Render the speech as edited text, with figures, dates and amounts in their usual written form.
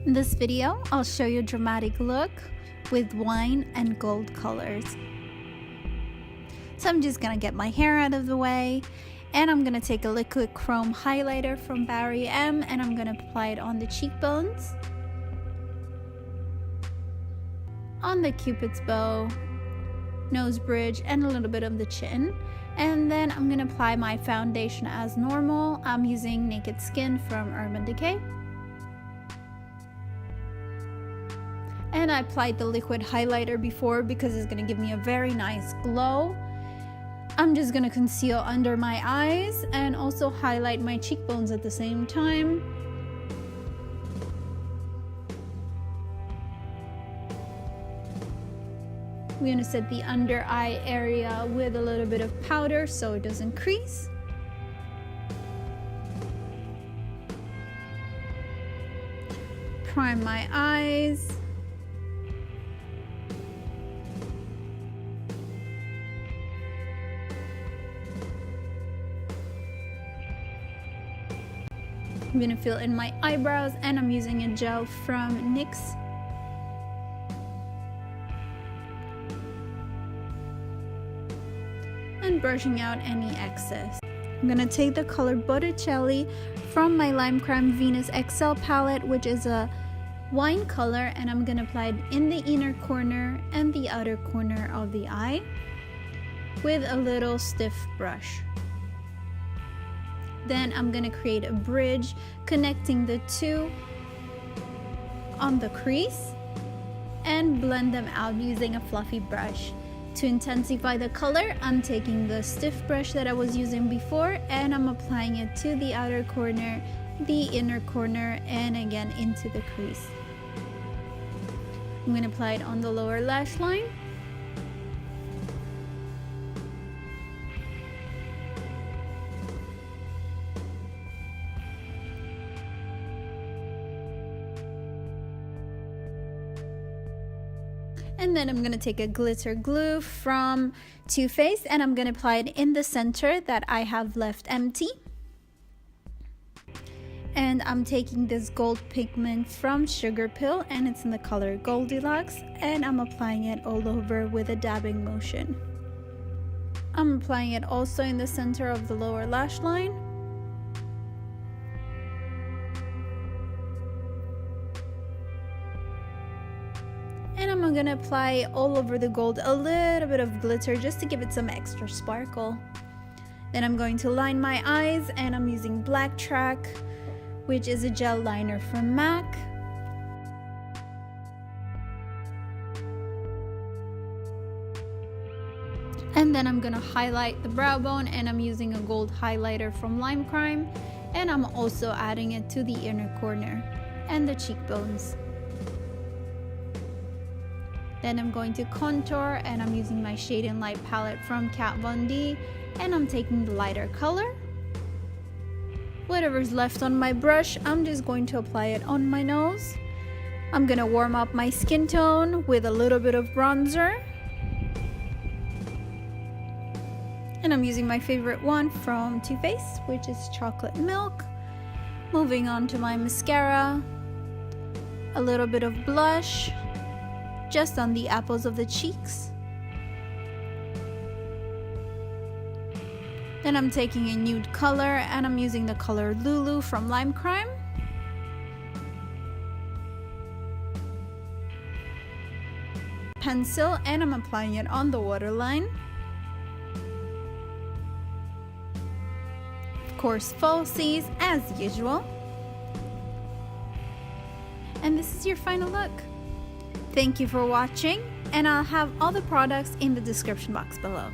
In this video, I'll show you a dramatic look with wine and gold colors. So I'm just gonna get my hair out of the way, and I'm gonna take a liquid chrome highlighter from Barry M, and I'm gonna apply it on the cheekbones, on the cupid's bow, nose bridge, and a little bit of the chin. And then I'm gonna apply my foundation as normal. I'm using Naked Skin from Urban Decay. And I applied the liquid highlighter before because it's gonna give me a very nice glow. I'm just gonna conceal under my eyes and also highlight my cheekbones at the same time. I'm gonna set the under eye area with a little bit of powder so it doesn't crease. Prime my eyes. I'm gonna fill in my eyebrows, and I'm using a gel from NYX. And brushing out any excess. I'm gonna take the color Botticelli from my Lime Crime Venus XL palette, which is a wine color, and I'm gonna apply it in the inner corner and the outer corner of the eye with a little stiff brush. Then I'm gonna create a bridge connecting the two on the crease and blend them out using a fluffy brush. To intensify the color, I'm taking the stiff brush that I was using before, and I'm applying it to the outer corner, the inner corner, and again into the crease. I'm gonna apply it on the lower lash line. And then I'm gonna take a glitter glue from Too Faced, and I'm gonna apply it in the center that I have left empty. And I'm taking this gold pigment from SugarPill, and it's in the color Goldilux, and I'm applying it all over with a dabbing motion. I'm applying it also in the center of the lower lash line. And I'm gonna apply all over the gold a little bit of glitter just to give it some extra sparkle. Then I'm going to line my eyes, and I'm using Black Track, which is a gel liner from MAC. And then I'm gonna highlight the brow bone, and I'm using a gold highlighter from Lime Crime, and I'm also adding it to the inner corner and the cheekbones. Then I'm going to contour, and I'm using my Shade and Light palette from Kat Von D, and I'm taking the lighter color. Whatever's left on my brush, I'm just going to apply it on my nose. I'm gonna warm up my skin tone with a little bit of bronzer. And I'm using my favorite one from Too Faced, which is Chocolate Milk. Moving on to my mascara, a little bit of blush, just on the apples of the cheeks. Then I'm taking a nude color, and I'm using the color Lulu from Lime Crime. Pencil, and I'm applying it on the waterline. Of course, falsies as usual. And this is your final look. Thank you for watching, and I'll have all the products in the description box below.